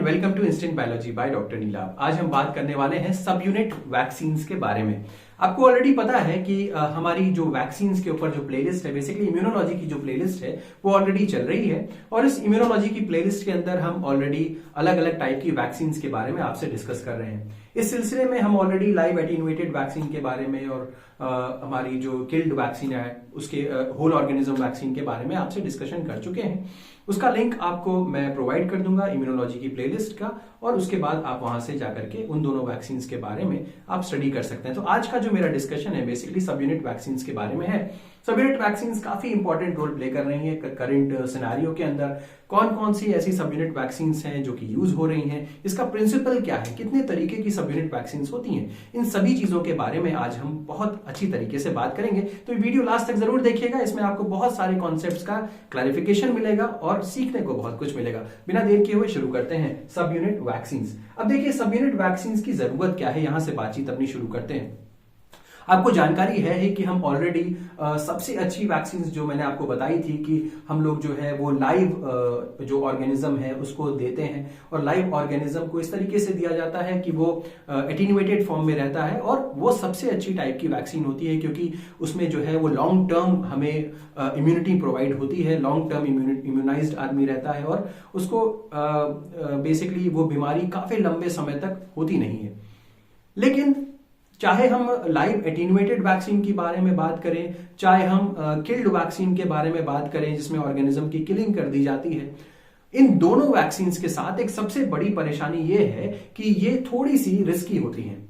Welcome to instant biology by doctor Neela. आज हम बात करने वाले हैं सब यूनिट वैक्सीन्स के बारे में। आपको ऑलरेडी पता है कि हमारी जो वैक्सीन्स के ऊपर जो प्लेलिस्ट है, बेसिकली इम्यूनोलॉजी की जो प्लेलिस्ट है वो ऑलरेडी चल रही है और इस इम्यूनोलॉजी की प्लेलिस्ट के अंदर हम ऑलरेडी अलग अलग टाइप की वैक्सीन्स के बारे में आपसे डिस्कस कर रहे हैं। इस सिलसिले में हम ऑलरेडी लाइव एटीन्यूएटेड वैक्सीन के बारे में और हमारी जो किल्ड वैक्सीन है उसके होल ऑर्गेनिज्म वैक्सीन के बारे में आपसे डिस्कशन कर चुके हैं। उसका लिंक आपको मैं प्रोवाइड कर दूंगा इम्यूनोलॉजी की प्लेलिस्ट का, और उसके बाद आप वहां से जाकर के उन दोनों वैक्सीन के बारे में आप स्टडी कर सकते हैं। तो आज का जो मेरा डिस्कशन है बेसिकली सब यूनिट वैक्सीन के बारे में है। सब यूनिट वैक्सीन काफी इंपॉर्टेंट रोल प्ले कर रही है करंट सिनेरियो के अंदर। कौन कौन सी ऐसी सब यूनिट वैक्सीन हैं जो कि यूज हो रही हैं, इसका प्रिंसिपल क्या है, कितने तरीके की सब यूनिट वैक्सीन होती हैं, इन सभी चीजों के बारे में आज हम बहुत अच्छी तरीके से बात करेंगे। तो वीडियो लास्ट तक जरूर देखिएगा, इसमें आपको बहुत सारे कॉन्सेप्ट्स का क्लैरिफिकेशन मिलेगा और सीखने को बहुत कुछ मिलेगा। बिना देर किए हुए शुरू करते हैं सब यूनिट वैक्सीन। अब देखिए सब यूनिट वैक्सीन की जरूरत क्या है, यहां से बातचीत अपनी शुरू करते हैं। आपको जानकारी है कि हम ऑलरेडी सबसे अच्छी वैक्सीन जो मैंने आपको बताई थी कि हम लोग जो है वो लाइव जो ऑर्गेनिज्म है उसको देते हैं, और लाइव ऑर्गेनिज्म को इस तरीके से दिया जाता है कि वो एटीन्यूएटेड फॉर्म में रहता है, और वो सबसे अच्छी टाइप की वैक्सीन होती है क्योंकि उसमें जो है वो लॉन्ग टर्म हमें इम्यूनिटी प्रोवाइड होती है, लॉन्ग टर्म इम्यूनाइज्ड आदमी रहता है और उसको बेसिकली वो बीमारी काफी लंबे समय तक होती नहीं है। लेकिन चाहे हम लाइव एटीन्यूएटेड वैक्सीन के बारे में बात करें, चाहे हम किल्ड वैक्सीन के बारे में बात करें जिसमें ऑर्गेनिज्म की किलिंग कर दी जाती है, इन दोनों वैक्सीन के साथ एक सबसे बड़ी परेशानी यह है कि ये थोड़ी सी रिस्की होती हैं।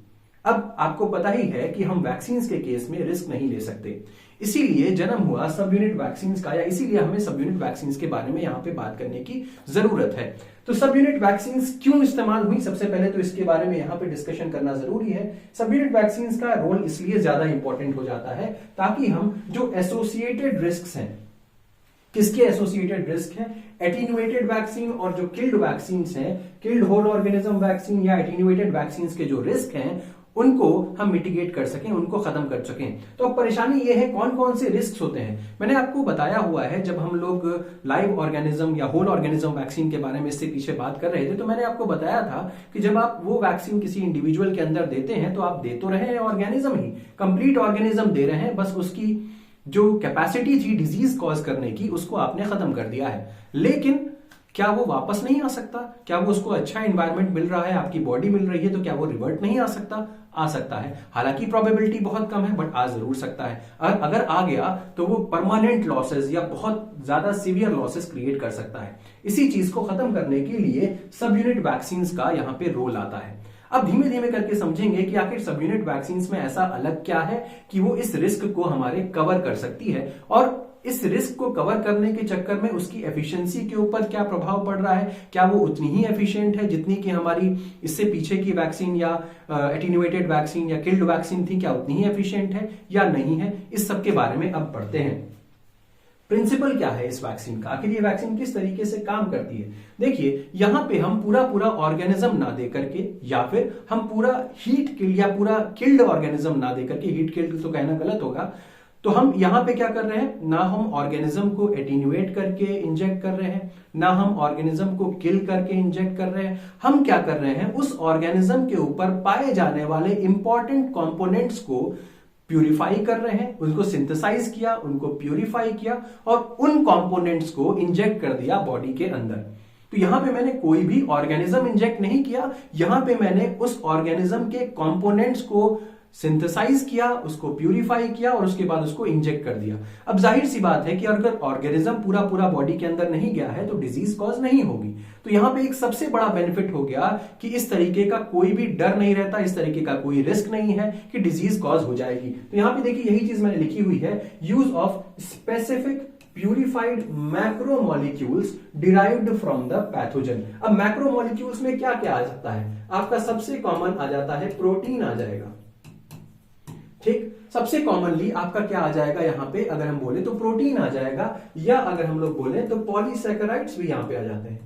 अब आपको पता ही है कि हम वैक्सीन के केस में रिस्क नहीं ले सकते, इसीलिए जन्म हुआ सब यूनिट वैक्सीन का, या इसीलिए हमें सब यूनिट वैक्सीन के बारे में यहां पे बात करने की जरूरत है। तो सब यूनिट वैक्सीन क्यों इस्तेमाल हुई, सबसे पहले तो इसके बारे में यहां पे डिस्कशन करना जरूरी है। सब यूनिट वैक्सीन का रोल इसलिए ज्यादा इंपॉर्टेंट हो जाता है ताकि हम जो एसोसिएटेड रिस्क हैं, किसके एसोसिएटेड रिस्क है, एटीन्यूएटेड वैक्सीन और जो किल्ड वैक्सीन हैं, किल्ड होल ऑर्गेनिज्म वैक्सीन या एटीन्यूएटेड वैक्सीन के जो रिस्क हैं उनको हम मिटिगेट कर सकें, उनको खत्म कर सकें। तो अब परेशानी ये है कौन कौन से रिस्क होते हैं। मैंने आपको बताया हुआ है जब हम लोग लाइव ऑर्गेनिज्म या होल ऑर्गेनिज्म वैक्सीन के बारे में इससे पीछे बात कर रहे थे, तो मैंने आपको बताया था कि जब आप वो वैक्सीन किसी इंडिविजुअल के अंदर देते हैं तो आप दे तो रहे हैं ऑर्गेनिज्म ही, कंप्लीट ऑर्गेनिज्म दे रहे हैं, बस उसकी जो कैपेसिटी थी डिजीज कॉज करने की उसको आपने खत्म कर दिया है। लेकिन क्या वो वापस नहीं आ सकता? क्या वो उसको अच्छा एनवायरनमेंट मिल रहा है, आपकी बॉडी मिल रही है, तो क्या वो रिवर्ट नहीं आ सकता? आ सकता है, हालांकि प्रोबेबिलिटी बहुत कम है, बट आ जरूर सकता है। अगर आ गया तो वो परमानेंट लॉसेस या बहुत ज्यादा सीवियर लॉसेस क्रिएट कर सकता है। इसी चीज को खत्म करने के लिए सब यूनिट वैक्सीन का यहां पे रोल आता है। अब धीमे धीमे करके समझेंगे कि आखिर सब यूनिट वैक्सीन में ऐसा अलग क्या है कि वो इस रिस्क को हमारे कवर कर सकती है, और इस रिस्क को कवर करने के चक्कर में उसकी एफिशिएंसी के ऊपर क्या प्रभाव पड़ रहा है। क्या वो उतनी ही एफिशिएंट है जितनी कि हमारी इससे पीछे की वैक्सीन या एटीन्यूएटेड वैक्सीन या किल्ड वैक्सीन थी, क्या उतनी ही एफिशिएंट है या नहीं है, इस सब के बारे में अब पढ़ते हैं। प्रिंसिपल क्या है इस वैक्सीन का, आखिर ये वैक्सीन किस तरीके से काम करती है। देखिए यहां पे हम पूरा ऑर्गेनिज्म ना दे करके, या फिर हम पूरा हीट किल्ड या पूरा किल्ड ऑर्गेनिज्म ना दे करके, हीट किल्ड तो कहना गलत होगा, तो हम यहां पे क्या कर रहे हैं, ना हम ऑर्गेनिज्म को एटीन्यूएट करके इंजेक्ट कर रहे हैं, ना हम ऑर्गेनिज्म को किल करके इंजेक्ट कर रहे हैं। हम क्या कर रहे हैं, उस ऑर्गेनिज्म के ऊपर पाए जाने वाले इंपॉर्टेंट कंपोनेंट्स को प्यूरिफाई कर रहे हैं, उनको सिंथेसाइज किया, उनको प्यूरिफाई किया और उन कंपोनेंट्स को इंजेक्ट कर दिया बॉडी के अंदर। तो यहां पे मैंने कोई भी ऑर्गेनिज्म इंजेक्ट नहीं किया, यहां पे मैंने उस ऑर्गेनिज्म के कंपोनेंट्स को सिंथेसाइज किया, उसको प्यूरिफाई किया और उसके बाद उसको इंजेक्ट कर दिया। अब जाहिर सी बात है कि अगर ऑर्गेनिज्म पूरा बॉडी के अंदर नहीं गया है तो डिजीज कॉज नहीं होगी। तो यहां पे एक सबसे बड़ा बेनिफिट हो गया कि इस तरीके का कोई भी डर नहीं रहता, इस तरीके का कोई रिस्क नहीं है कि डिजीज कॉज हो जाएगी। तो यहां पे देखिए यही चीज मैंने लिखी हुई है, use of specific purified macromolecules derived from the pathogen. अब मैक्रोमोलिक्यूल्स में क्या क्या आ जाता है, आपका सबसे कॉमन आ जाता है प्रोटीन आ जाएगा। ठीक, सबसे कॉमनली आपका क्या आ जाएगा यहां पे, अगर हम बोले तो प्रोटीन आ जाएगा, या अगर हम लोग बोले तो पॉलीसैकेराइड्स भी यहां पे आ जाते हैं।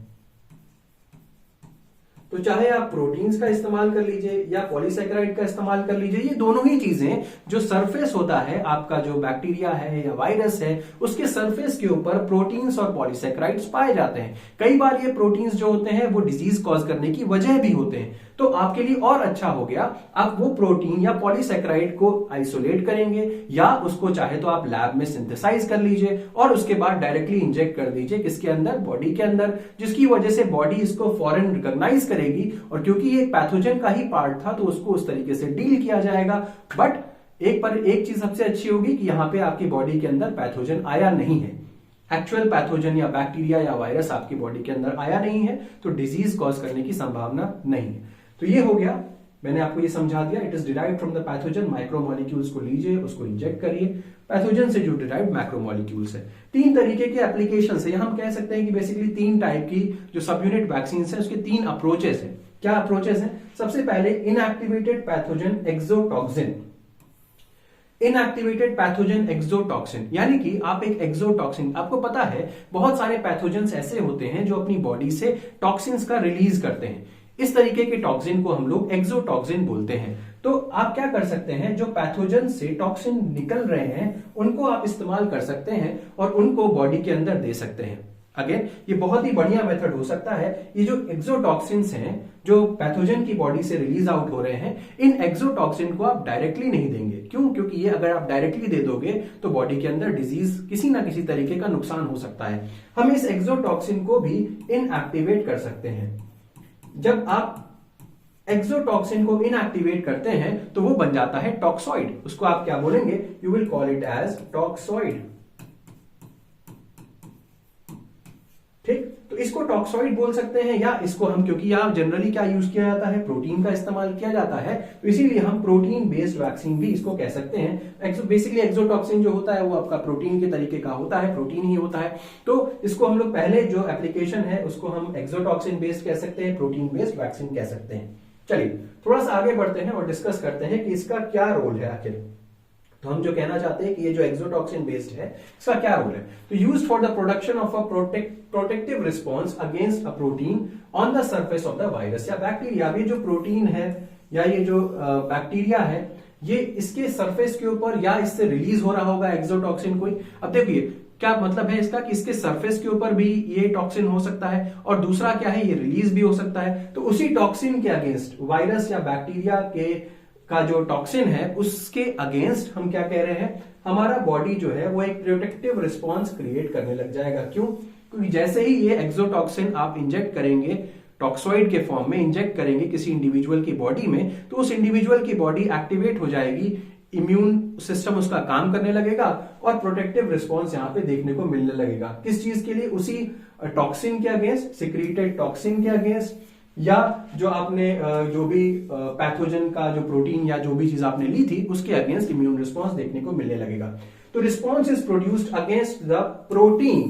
तो चाहे आप प्रोटीन्स का इस्तेमाल कर लीजिए या पॉलीसैकेराइड का इस्तेमाल कर लीजिए, ये दोनों ही चीजें जो सरफेस होता है आपका, जो बैक्टीरिया है या वायरस है, उसके सरफेस के ऊपर प्रोटीन्स और पॉलीसैकेराइड्स पाए जाते हैं। कई बार ये प्रोटीन्स जो होते हैं वो डिजीज कॉज करने की वजह भी होते हैं। तो आपके लिए और अच्छा हो गया, आप वो प्रोटीन या पॉलीसैकेराइड को आइसोलेट करेंगे या उसको चाहे तो आप लैब में सिंथेसाइज कर लीजिए और उसके बाद डायरेक्टली इंजेक्ट कर दीजिए किसके अंदर, बॉडी के अंदर, जिसकी वजह से बॉडी इसको फौरन रिकॉग्नाइज करेगी और क्योंकि ये एक पैथोजन का ही पार्ट था तो उसको उस तरीके से डील किया जाएगा। बट एक चीज सबसे अच्छी होगी कि यहां पे आपकी बॉडी के अंदर पैथोजन आया नहीं है, एक्चुअल पैथोजन या बैक्टीरिया या वायरस आपकी बॉडी के अंदर आया नहीं है, तो डिजीज कॉज करने की संभावना नहीं है। तो ये हो गया, मैंने आपको ये समझा दिया, it is derived from the pathogen. Micromolecules को लीजिए, उसको इंजेक्ट करिए, पैथोजन से जो डिराइव्ड मैक्रोमोलिक्यूल्स है। 3 तरीके के एप्लीकेशन है, हम कह सकते हैं कि बेसिकली 3 टाइप की जो सब यूनिट वैक्सीन है उसके 3 अप्रोचेस है। क्या अप्रोचेस हैं? सबसे पहले inactivated pathogen exotoxin. Inactivated pathogen exotoxin यानी कि आप एक एक्सोटॉक्सिन, आपको पता है बहुत सारे पैथोजन्स ऐसे होते हैं जो अपनी बॉडी से टॉक्सिन्स का रिलीज करते हैं। इस तरीके के टॉक्सिन को हम लोग एक्सोटॉक्सिन बोलते हैं। तो आप क्या कर सकते हैं, जो पैथोजन से टॉक्सिन निकल रहे हैं उनको आप इस्तेमाल कर सकते हैं और उनको बॉडी के अंदर दे सकते हैं। अगेन ये बहुत ही बढ़िया मेथड हो सकता है। ये जो एक्सोटॉक्सिन्स हैं जो पैथोजन की बॉडी से रिलीज आउट हो रहे हैं, इन एक्सोटॉक्सिन को आप डायरेक्टली नहीं देंगे। क्यों? क्योंकि ये अगर आप डायरेक्टली दे दोगे तो बॉडी के अंदर डिजीज किसी ना किसी तरीके का नुकसान हो सकता है। हम इस एक्सोटॉक्सिन को भी इनएक्टिवेट कर सकते हैं। जब आप एक्सोटॉक्सिन को इनएक्टिवेट करते हैं तो वो बन जाता है टॉक्सॉइड। उसको आप क्या बोलेंगे? You will call it as toxoid. ठीक, तो इसको टॉक्सॉइड बोल सकते हैं या इसको हम, क्योंकि यहाँ जनरली क्या यूज किया जाता है, प्रोटीन का इस्तेमाल किया जाता है, तो इसीलिए हम प्रोटीन बेस्ड वैक्सीन भी इसको कह सकते हैं। बेसिकली एक्सोटॉक्सिन जो होता है वो आपका प्रोटीन के तरीके का होता है, प्रोटीन ही होता है। तो इसको हम लोग पहले जो एप्लीकेशन है उसको हम एक्सोटॉक्सिन बेस्ड कह सकते हैं, प्रोटीन बेस्ड वैक्सीन कह सकते हैं। चलिए थोड़ा सा आगे बढ़ते हैं और डिस्कस करते हैं कि इसका क्या रोल है आखिर। तो हम जो कहना चाहते हैं कि ये जो एक्सोटॉक्सिन बेस्ड है इसका क्या रोल है, तो used for the production of a protective response against a protein on the surface of the virus या बैक्टीरिया। ये जो प्रोटीन है या ये जो बैक्टीरिया है, ये इसके सरफेस के ऊपर या इससे रिलीज हो रहा होगा एक्सोटॉक्सिन कोई। अब देखिए क्या मतलब है इसका कि इसके सरफेस के ऊपर भी ये टॉक्सिन हो सकता है और दूसरा क्या है, ये रिलीज भी हो सकता है। तो उसी टॉक्सिन के अगेंस्ट, वायरस या बैक्टीरिया के का जो टॉक्सिन है उसके अगेंस्ट हम क्या कह रहे हैं, हमारा बॉडी जो है वो एक प्रोटेक्टिव रिस्पॉन्स क्रिएट करने लग जाएगा। क्यों? क्योंकि जैसे ही ये एक्सोटॉक्सिन आप इंजेक्ट करेंगे, टॉक्सॉइड के फॉर्म में इंजेक्ट करेंगे किसी इंडिविजुअल की बॉडी में, तो उस इंडिविजुअल की बॉडी एक्टिवेट हो जाएगी, इम्यून सिस्टम उसका काम करने लगेगा और प्रोटेक्टिव रिस्पॉन्स यहां पे देखने को मिलने लगेगा। किस चीज के लिए? उसी टॉक्सिन के अगेंस्ट, सिक्रीटेड टॉक्सिन के अगेंस्ट, या जो आपने जो भी पैथोजन का जो प्रोटीन या जो भी चीज आपने ली थी उसके अगेंस्ट इम्यून रिस्पॉन्स देखने को मिलने लगेगा। तो response is produced against the protein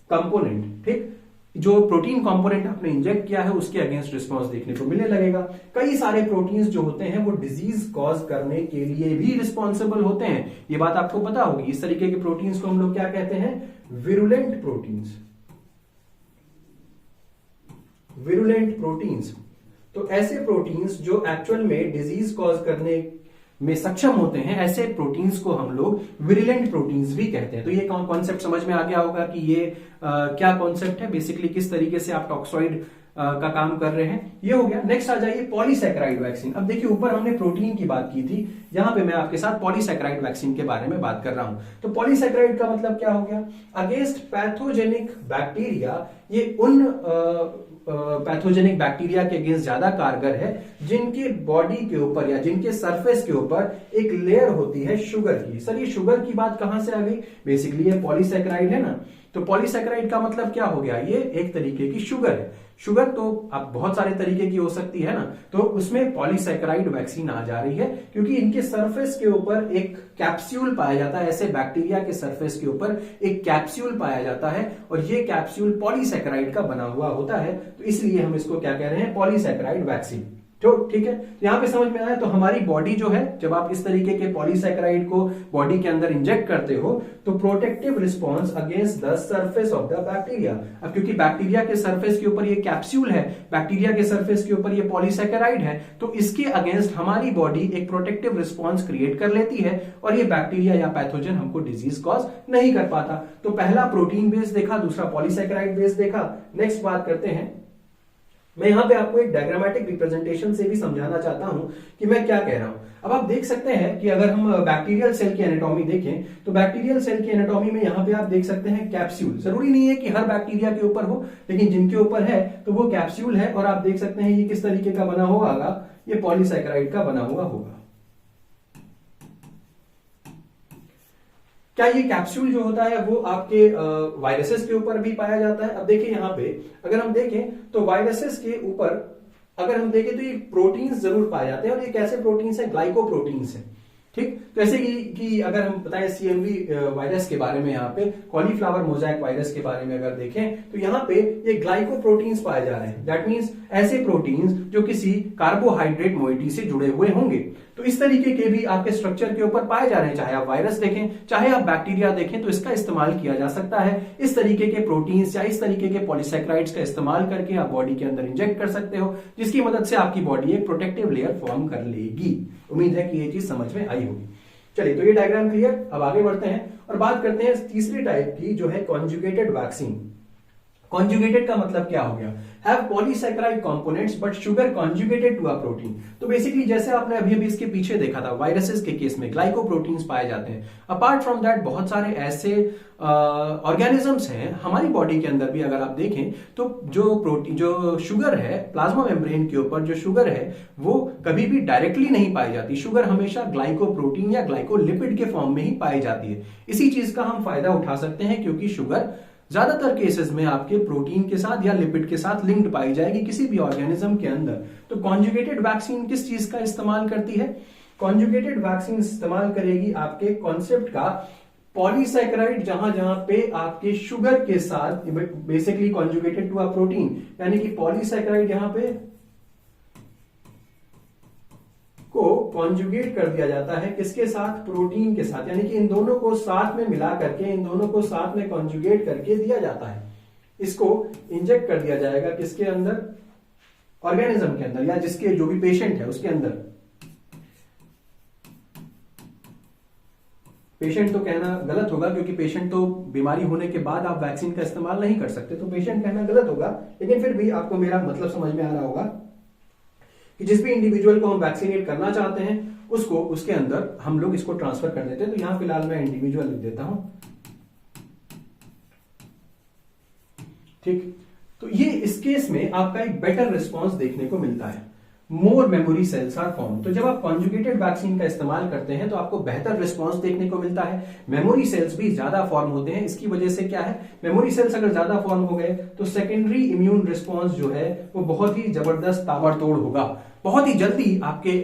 component. ठीक, जो प्रोटीन कंपोनेंट आपने इंजेक्ट किया है उसके अगेंस्ट रिस्पॉन्स देखने को मिलने लगेगा। कई सारे प्रोटीन्स जो होते हैं वो डिजीज कॉज करने के लिए भी रिस्पॉन्सिबल होते हैं, ये बात आपको पता होगी। इस तरीके के प्रोटीन्स को हम लोग क्या कहते हैं? Virulent proteins. विरुलेंट प्रोटीन्स, तो ऐसे प्रोटीन्स जो एक्चुअल में डिजीज कॉज करने में सक्षम होते हैं, ऐसे प्रोटीन्स को हम लोग विरुलेंट प्रोटीन्स भी कहते हैं। तो ये कॉन्सेप्ट समझ में आ गया होगा कि ये क्या कॉन्सेप्ट है, बेसिकली किस तरीके से आप टॉक्सॉइड का काम कर रहे हैं। ये हो गया। नेक्स्ट आ जाइए पॉलीसैकेराइड वैक्सीन। अब देखिए ऊपर हमने प्रोटीन की बात की थी, यहां पे मैं आपके साथ पॉलीसैकेराइड वैक्सीन के बारे में बात कर रहा हूं। तो पॉलीसैकेराइड का मतलब क्या हो गया? अगेंस्ट पैथोजेनिक बैक्टीरिया, ये उन पैथोजेनिक बैक्टीरिया के अगेंस्ट ज्यादा कारगर है जिनके बॉडी के ऊपर या जिनके सरफेस के ऊपर एक लेयर होती है शुगर की। सर ये शुगर की बात कहां से आ गई? बेसिकली ये पॉलीसैकेराइड है ना, तो पॉलीसैकेराइड का मतलब क्या हो गया? ये एक तरीके की शुगर है। शुगर तो अब बहुत सारे तरीके की हो सकती है ना, तो उसमें पॉलीसैकेराइड वैक्सीन आ जा रही है क्योंकि इनके सरफेस के ऊपर एक कैप्सूल पाया जाता है। ऐसे बैक्टीरिया के सरफेस के ऊपर एक कैप्सूल पाया जाता है और ये कैप्सूल पॉलीसैकेराइड का बना हुआ होता है, तो इसलिए हम इसको क्या कह रहे हैं? Polysaccharide vaccine. तो ठीक है, यहां पे समझ में आया। तो हमारी बॉडी जो है, जब आप इस तरीके के पॉलीसैकेराइड को बॉडी के अंदर इंजेक्ट करते हो तो protective response against the surface of the bacteria. अब क्योंकि बैक्टीरिया के सरफेस के ऊपर ये कैप्सूल है, बैक्टीरिया के सरफेस के ऊपर ये पॉलीसैकेराइड है, तो इसके अगेंस्ट हमारी बॉडी एक प्रोटेक्टिव रिस्पॉन्स क्रिएट कर लेती है और ये बैक्टीरिया या पैथोजन हमको डिजीज कॉज नहीं कर पाता। तो पहला प्रोटीन बेस देखा, दूसरा पॉलीसैकेराइड बेस देखा। नेक्स्ट बात करते हैं, मैं यहां पे आपको एक डायग्रामेटिक रिप्रेजेंटेशन से भी समझाना चाहता हूं कि मैं क्या कह रहा हूं। अब आप देख सकते हैं कि अगर हम बैक्टीरियल सेल की एनाटॉमी देखें तो बैक्टीरियल सेल की एनाटॉमी में यहां पे आप देख सकते हैं कैप्सूल। जरूरी नहीं है कि हर बैक्टीरिया के ऊपर हो, लेकिन जिनके ऊपर है तो वो कैप्सूल है और आप देख सकते हैं ये किस तरीके का बना होगा, ये पॉलीसैकेराइड का बना हुआ होगा। क्या ये कैप्सूल जो होता है वो आपके वायरसेस के ऊपर भी पाया जाता है? अब देखिए यहां पे अगर हम देखें तो वायरसेस के ऊपर अगर हम देखें तो ये प्रोटीन्स जरूर पाए जाते हैं और ये कैसे प्रोटीन्स हैं? ग्लाइकोप्रोटीन्स हैं। ठीक, जैसे कि अगर हम बताएं सीएमवी वायरस के बारे में, यहाँ पे कॉलीफ्लावर मोजाइक वायरस के बारे में अगर देखें तो यहाँ पे ये ग्लाइकोप्रोटीन्स पाए जा रहे हैं। दैट मींस ऐसे प्रोटीन्स जो किसी कार्बोहाइड्रेट मोइटी से जुड़े हुए होंगे। तो इस तरीके के भी आपके स्ट्रक्चर के ऊपर पाए जा रहे हैं। चाहे आप वायरस देखें, चाहे आप बैक्टीरिया देखें, तो इसका इस्तेमाल किया जा सकता है। इस तरीके के प्रोटीन्स या इस तरीके के पॉलीसैकेराइड्स का इस्तेमाल करके आप बॉडी के अंदर इंजेक्ट कर सकते हो, जिसकी मदद से आपकी बॉडी एक प्रोटेक्टिव लेयर फॉर्म कर लेगी। उम्मीद है कि ये चीज समझ में आई होगी। चलिए, तो ये डायग्राम क्लियर। अब आगे बढ़ते हैं और बात करते हैं तीसरी टाइप की, जो है कॉन्जुगेटेड वैक्सीन। कॉन्जुगेटेड का मतलब क्या हो गया? Have polysaccharide components but sugar conjugated to a protein. तो बेसिकली जैसे आपने अभी अभी इसके पीछे देखा था, वायरसेस के केस में ग्लाइकोप्रोटीन्स पाए जाते हैं। अपार्ट फ्रॉम दैट बहुत सारे ऐसे ऑर्गेनिजम्स हैं हमारी बॉडी के अंदर भी, अगर आप देखें तो जो प्रोटीन, जो शुगर है प्लाज्मा मेम्ब्रेन के ऊपर, जो शुगर है वो कभी भी डायरेक्टली नहीं पाई जाती। शुगर हमेशा ग्लाइकोप्रोटीन या ग्लाइकोलिपिड के फॉर्म में ही पाई जाती है। इसी चीज का हम फायदा उठा सकते हैं, क्योंकि शुगर ज्यादातर केसेस में आपके प्रोटीन के साथ या लिपिड के साथ लिंक्ड पाई जाएगी किसी भी ऑर्गेनिज्म के अंदर। तो कॉन्जुगेटेड वैक्सीन किस चीज का इस्तेमाल करती है? कॉन्जुगेटेड वैक्सीन इस्तेमाल करेगी आपके कॉन्सेप्ट का, पॉलीसैकेराइड जहां जहां पे आपके शुगर के साथ, basically conjugated to a protein, यानी कि पॉलीसैकेराइड यहां पे को कॉन्जुगेट कर दिया जाता है। किसके साथ? प्रोटीन के साथ, यानी कि इन दोनों को साथ में मिला करके, इन दोनों को साथ में कॉन्जुगेट करके दिया जाता है। इसको इंजेक्ट कर दिया जाएगा किसके अंदर? ऑर्गेनिज्म के अंदर, या जिसके जो भी पेशेंट है उसके अंदर। पेशेंट तो कहना गलत होगा, क्योंकि पेशेंट तो बीमारी होने के बाद आप वैक्सीन का इस्तेमाल नहीं कर सकते, तो पेशेंट कहना गलत होगा। लेकिन फिर भी आपको मेरा मतलब समझ में आ रहा होगा कि जिस भी इंडिविजुअल को हम वैक्सीनेट करना चाहते हैं उसको, उसके अंदर हम लोग इसको ट्रांसफर कर देते हैं। तो यहां फिलहाल मैं इंडिविजुअल लिख देता हूं। ठीक, तो ये इस केस में आपका एक बेटर रिस्पॉन्स देखने को मिलता है। More memory cells are form. तो जब आप कॉन्जुगेटेड वैक्सीन का इस्तेमाल करते हैं तो आपको बेहतर रिस्पॉन्स देखने को मिलता है। मेमोरी सेल्स भी ज्यादा फॉर्म होते हैं। इसकी वजह से क्या है? मेमोरी सेल्स अगर ज्यादा फॉर्म हो गए तो सेकेंडरी इम्यून रिस्पॉन्स जो है वो बहुत ही जबरदस्त ताबड़तोड़ होगा। बहुत ही जल्दी आपके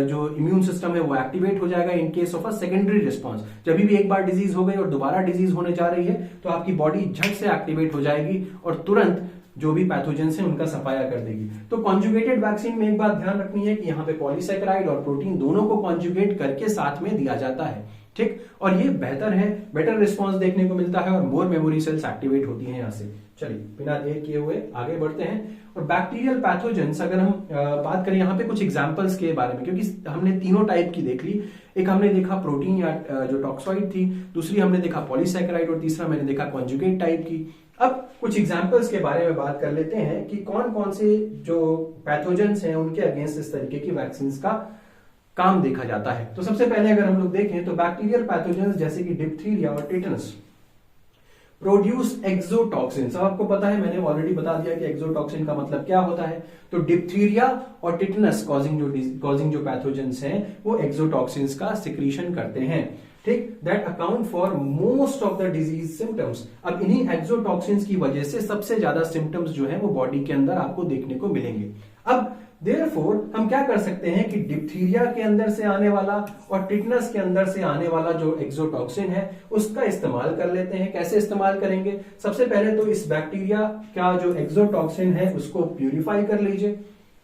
जो इम्यून सिस्टम है वो एक्टिवेट हो जाएगा in case of a secondary response. जब भी एक बार डिजीज हो गई और दोबारा डिजीज होने जा रही है तो आपकी बॉडी झट से एक्टिवेट हो जाएगी और तुरंत जो भी पैथोजेंस हैं उनका सफाया कर देगी। तो कॉन्जुगेटेड वैक्सीन में एक बात ध्यान रखनी है कि यहाँ पे पॉलीसैकेराइड और प्रोटीन दोनों को कॉन्जुगेट करके साथ में दिया जाता है। ठीक, और ये बेहतर है, बेटर रिस्पॉन्स देखने को मिलता है और मोर मेमोरी सेल्स एक्टिवेट होती हैं यहाँ से। चलिए, बिना देर किए हुए आगे बढ़ते हैं और बैक्टीरियल पैथोजेंस अगर हम बात करें यहाँ पे कुछ एग्जांपल्स के बारे में, क्योंकि हमने तीनों टाइप की देख ली। एक हमने देखा प्रोटीन या जो टॉक्सॉइड थी, दूसरी हमने देखा पॉलीसैकेराइड और तीसरा मैंने देखा कॉन्जुगेट टाइप की। अब कुछ एग्जांपल्स के बारे में बात कर लेते हैं कि कौन कौन से जो पैथोजेंस हैं उनके अगेंस्ट इस तरीके की वैक्सीन का काम देखा जाता है। तो सबसे पहले अगर हम लोग देखें तो बैक्टीरियल पैथोजेंस जैसे कि डिप्थीरिया और टिटनस प्रोड्यूस एक्सोटॉक्सिन्स। अब आपको पता है, मैंने ऑलरेडी बता दिया कि एक्सोटॉक्सिन का मतलब क्या होता है। तो डिप्थीरिया और टिटनस कॉजिंग जो पैथोजेंस हैं वो एक्सोटॉक्सिन्स का सिक्रीशन करते हैं। ठीक, that account for most of the disease symptoms. अब इन्हीं एक्सोटॉक्सिन्स की वजह से सबसे ज्यादा सिम्टम्स जो है वो बॉडी के अंदर आपको देखने को मिलेंगे। अब देयरफॉर हम क्या कर सकते हैं कि डिप्थीरिया के अंदर से आने वाला और टिटनस के अंदर से आने वाला जो एक्सोटॉक्सिन है उसका इस्तेमाल कर लेते हैं। कैसे इस्तेमाल करेंगे? सबसे पहले तो इस बैक्टीरिया का जो एक्सोटॉक्सिन है उसको प्यूरिफाई कर लीजिए।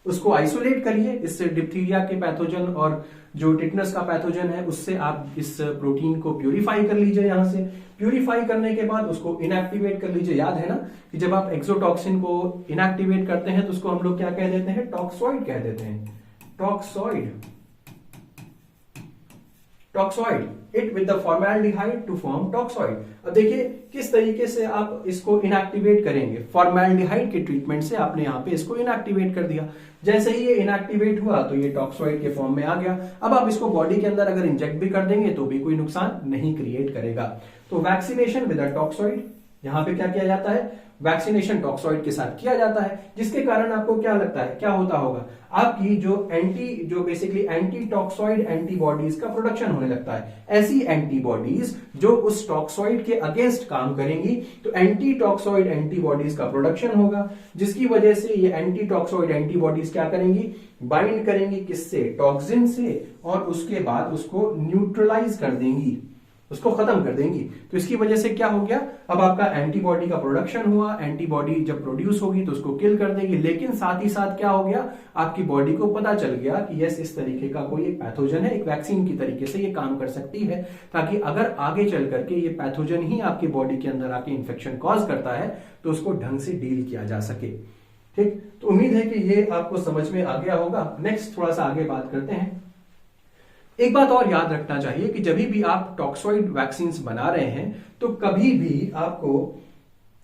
उसको आइसोलेट करिए, इससे डिप्थीरिया के पैथोजन और जो टिटनस का पैथोजन है उससे आप इस प्रोटीन को प्यूरिफाई कर लीजिए। यहां से प्यूरिफाई करने के बाद उसको इनएक्टिवेट कर लीजिए। याद है ना कि जब आप एक्सोटॉक्सिन को इनएक्टिवेट करते हैं तो उसको हम लोग क्या कह देते हैं, टॉक्सॉइड कह देते हैं, toxoid, toxoid, it with the formaldehyde to form toxoid. अब देखिए किस तरीके से आप इसको इनएक्टिवेट करेंगे, फॉर्मेल्डिहाइड के ट्रीटमेंट से आपने यहाँ पे इसको इनएक्टिवेट कर दिया। जैसे ही ये इनएक्टिवेट हुआ तो ये टॉक्सॉइड के फॉर्म में आ गया। अब आप इसको बॉडी के अंदर अगर इंजेक्ट भी कर देंगे तो भी कोई नुकसान नहीं क्रिएट करेगा। तो वैक्सीनेशन विद अ टॉक्सॉइड, यहां पे क्या किया जाता है, वैक्सीनेशन टॉक्सॉइड के साथ किया जाता है, जिसके कारण आपको क्या लगता है क्या होता होगा, आपकी जो बेसिकली एंटी टॉक्सॉइड एंटीबॉडीज का प्रोडक्शन होने लगता है। ऐसी एंटीबॉडीज जो उस टॉक्सॉइड के अगेंस्ट काम करेंगी तो एंटी टॉक्सॉइड एंटीबॉडीज का प्रोडक्शन होगा, जिसकी वजह से ये एंटी टॉक्सॉइड एंटीबॉडीज क्या करेंगी, बाइंड करेंगी किससे, टॉक्सिन से, और उसके बाद उसको न्यूट्रलाइज कर देंगी, उसको खत्म कर देंगी। तो इसकी वजह से क्या हो गया, अब आपका एंटीबॉडी का प्रोडक्शन हुआ, एंटीबॉडी जब प्रोड्यूस होगी तो उसको किल कर देगी, लेकिन साथ ही साथ क्या हो गया, आपकी बॉडी को पता चल गया कि यस इस तरीके का कोई एक पैथोजन है, एक वैक्सीन की तरीके से ये काम कर सकती है, ताकि अगर आगे चल करके ये पैथोजन ही आपकी बॉडी के अंदर आके इंफेक्शन कॉज करता है तो उसको ढंग से डील किया जा सके। ठीक, तो उम्मीद है कि ये आपको समझ में आ गया होगा। नेक्स्ट थोड़ा सा आगे बात करते हैं। एक बात और याद रखना चाहिए कि जब भी आप टॉक्सॉइड वैक्सीन बना रहे हैं तो कभी भी आपको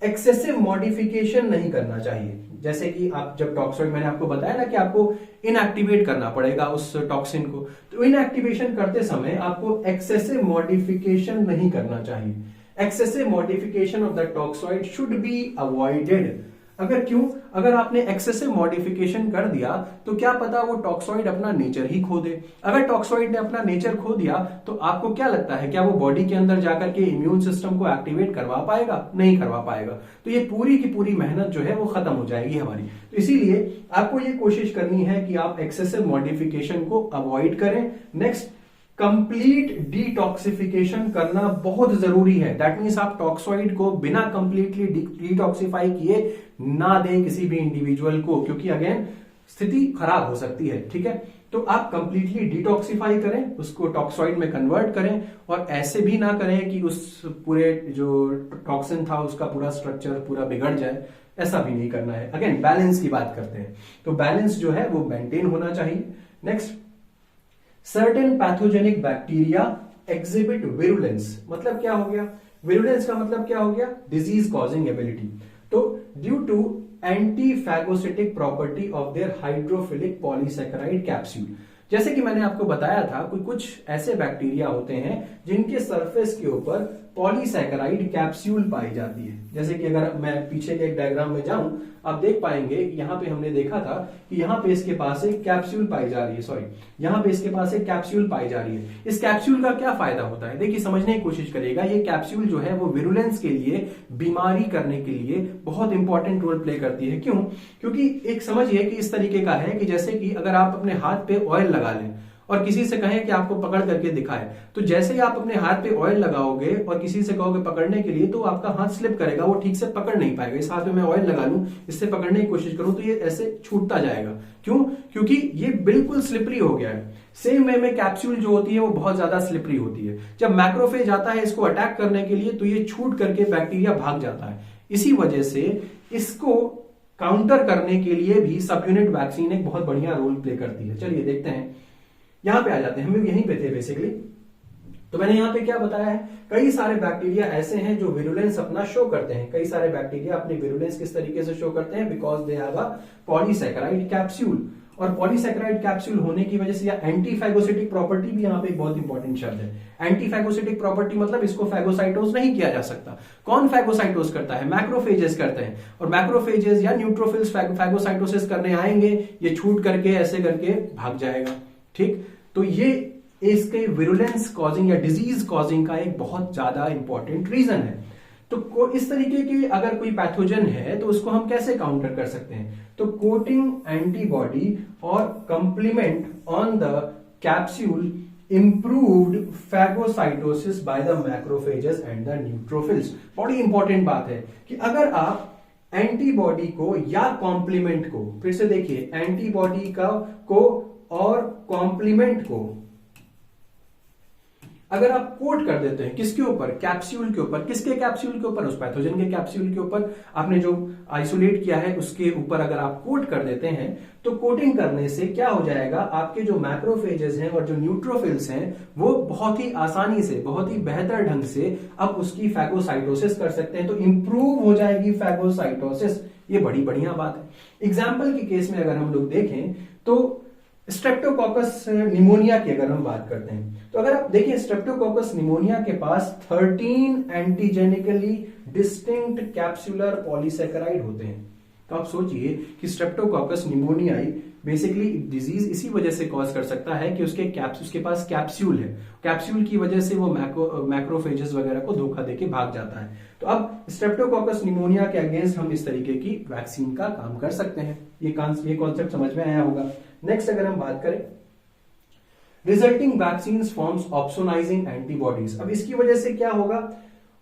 एक्सेसिव मॉडिफिकेशन नहीं करना चाहिए। जैसे कि आप जब टॉक्सॉइड, मैंने आपको बताया ना कि आपको इनएक्टिवेट करना पड़ेगा उस टॉक्सिन को, तो इनएक्टिवेशन करते समय आपको एक्सेसिव मॉडिफिकेशन नहीं करना चाहिए। Excessive modification of the toxoid should be avoided. अगर क्यों, अगर आपने एक्सेसिव मॉडिफिकेशन कर दिया तो क्या पता वो टॉक्सॉइड अपना नेचर ही खो दे। अगर टॉक्सॉइड ने अपना नेचर खो दिया तो आपको क्या लगता है, क्या वो बॉडी के अंदर जाकर के इम्यून सिस्टम को एक्टिवेट करवा पाएगा, नहीं करवा पाएगा। तो ये पूरी की पूरी मेहनत जो है वो खत्म हो जाएगी हमारी। तो इसीलिए आपको ये कोशिश करनी है कि आप एक्सेसिव मॉडिफिकेशन को अवॉइड करें। नेक्स्ट, कंप्लीट डिटॉक्सिफिकेशन करना बहुत जरूरी है। दैट मीन्स आप टॉक्सॉइड को बिना कंप्लीटली डिटॉक्सिफाई किए ना दें किसी भी इंडिविजुअल को, क्योंकि अगेन स्थिति खराब हो सकती है। ठीक है, तो आप कंप्लीटली डिटॉक्सिफाई करें, उसको टॉक्सॉइड में कन्वर्ट करें, और ऐसे भी ना करें कि उस पूरे जो टॉक्सिन था उसका पूरा स्ट्रक्चर पूरा बिगड़ जाए, ऐसा भी नहीं करना है। अगेन बैलेंस की बात करते हैं, तो बैलेंस जो है वो मेंटेन होना चाहिए। Next, certain pathogenic bacteria exhibit virulence. मतलब क्या हो गया, विरुलेंस का मतलब क्या हो गया, डिजीज कॉजिंग एबिलिटी। तो due to anti phagocytic property of their hydrophilic polysaccharide capsule. जैसे कि मैंने आपको बताया था कुछ ऐसे बैक्टीरिया होते हैं जिनके सरफेस के ऊपर पॉलीसैकेराइड कैप्सूल पाई जाती है। जैसे कि अगर मैं पीछे के एक डायग्राम में जाऊं, आप देख पाएंगे यहां पे हमने देखा था कि यहां पे इसके पास एक कैप्सूल पाई जा रही है, सॉरी यहां पे इसके पास एक कैप्सूल पाई जा रही है। इस कैप्सूल का क्या फायदा होता है, देखिए समझने की कोशिश करिएगा। ये कैप्सूल जो है वो विरुलेंस के लिए, बीमारी करने के लिए बहुत इंपॉर्टेंट रोल प्ले करती है। क्यों, क्योंकि एक समझिए कि इस तरीके का है कि जैसे कि अगर आप अपने हाथ पे ऑयल लगा लें और किसी से कहें कि आपको पकड़ करके दिखाए, तो जैसे ही आप अपने हाथ पे ऑयल लगाओगे और किसी से कहोगे पकड़ने के लिए, तो आपका हाथ स्लिप करेगा, वो ठीक से पकड़ नहीं पाएगा। इस हाथ में मैं ऑयल लगा लूं, इससे पकड़ने की कोशिश करूं तो ये ऐसे छूटता जाएगा। क्यों, क्योंकि ये बिल्कुल स्लिपरी हो गया है। सेम वे में कैप्सूल जो होती है वो बहुत ज्यादा स्लिपरी होती है। जब मैक्रोफेज आता है इसको अटैक करने के लिए तो ये छूट करके बैक्टीरिया भाग जाता है। इसी वजह से इसको काउंटर करने के लिए भी सब यूनिट वैक्सीन एक बहुत बढ़िया रोल प्ले करती है। चलिए देखते हैं, यहां पे आ जाते हैं, हम यहीं पे थे बेसिकली। तो मैंने यहां पे क्या बताया है, कई सारे बैक्टीरिया ऐसे हैं जो विरुलेंस अपना शो करते हैं। कई सारे बैक्टीरिया अपनी विरुलेंस किस तरीके से शो करते हैं, because they have a polysaccharide capsule. और पॉलीसैकेराइड कैप्सूल होने की वजह से या एंटीफैगोसिटिक प्रॉपर्टी भी यहाँ पे एक बहुत इंपॉर्टेंट शब्द है। एंटीफैगोसिटिक प्रॉपर्टी मतलब इसको फैगोसाइटोज नहीं किया जा सकता। कौन फैगोसाइटोज करता है, मैक्रोफेजेस करते हैं, और मैक्रोफेजेस या न्यूट्रोफिल्स फैगोसाइटोसिस करने आएंगे, ये छूट करके ऐसे करके भाग जाएगा। ठीक, तो ये इसके विरुलेंस कॉजिंग या डिजीज कॉजिंग का एक बहुत ज्यादा इंपॉर्टेंट रीजन है। तो इस तरीके की अगर कोई पैथोजन है तो उसको हम कैसे काउंटर कर सकते हैं, तो कोटिंग एंटीबॉडी और complement on the capsule improved phagocytosis by the macrophages and the neutrophils। बड़ी इंपॉर्टेंट बात है कि अगर आप एंटीबॉडी को या कॉम्प्लीमेंट को, फिर से देखिए, एंटीबॉडी को और कॉम्प्लीमेंट को अगर आप कोट कर देते हैं, किसके ऊपर, कैप्सूल के ऊपर, किसके कैप्सूल के ऊपर, उस पैथोजन के कैप्सूल के ऊपर, आपने जो आइसोलेट किया है उसके ऊपर अगर आप कोट कर देते हैं, तो कोटिंग करने से क्या हो जाएगा, आपके जो मैक्रोफेजेस हैं और जो न्यूट्रोफिल्स हैं वो बहुत ही आसानी से, बहुत ही बेहतर ढंग से अब उसकी फैगोसाइटोसिस कर सकते हैं, तो इंप्रूव हो जाएगी फैगोसाइटोसिस। ये बड़ी बढ़िया बात है। एग्जाम्पल के केस में अगर हम लोग देखें तो स्ट्रेप्टोकोकस निमोनिया की अगर हम बात करते हैं, तो अगर आप देखिए स्ट्रेप्टोकोकस निमोनिया के पास 13 एंटीजेनिकली डिस्टिंक्ट कैप्सुलर पॉलीसैकेराइड होते हैं। तो आप सोचिए कि स्ट्रेप्टोकोकस निमोनियाई बेसिकली डिजीज इसी वजह से कॉज कर सकता है कि उसके पास कैप्सूल है, कैप्सूल की वजह से वो मैक्रोफेजेस वगैरह को धोखा देके भाग जाता है। तो अब स्ट्रेप्टोकोकस निमोनिया के अगेंस्ट हम इस तरीके की वैक्सीन का काम कर सकते हैं। ये कॉन्सेप्ट समझ में आया होगा। नेक्स्ट अगर हम बात करें, रिजल्टिंग वैक्सीन फॉर्म्स ऑप्सोनाइजिंग एंटीबॉडीज। अब इसकी वजह से क्या होगा,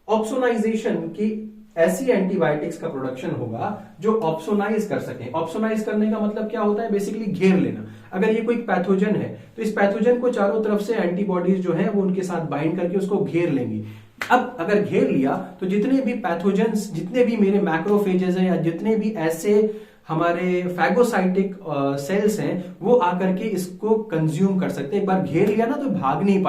ऑप्सोनाइजेशन की ऐसी एंटीबायोटिक्स का प्रोडक्शन होगा जो ऑप्सोनाइज कर सके। ऑप्सोनाइज करने का मतलब क्या होता है, बेसिकली घेर लेना। अगर ये कोई पैथोजन है तो इस पैथोजन को चारों तरफ से एंटीबॉडीज जो है वो उनके साथ बाइंड करके उसको घेर लेंगी। अब अगर घेर लिया तो जितने भी पैथोजेंस, जितने भी मेरे मैक्रोफेजेस हैं या जितने भी ऐसे हमारे फैगोसाइटिक सेल्स हैं वो आकर के इसको कंज्यूम कर सकते हैं। एक बार घेर लिया ना तो भाग नहीं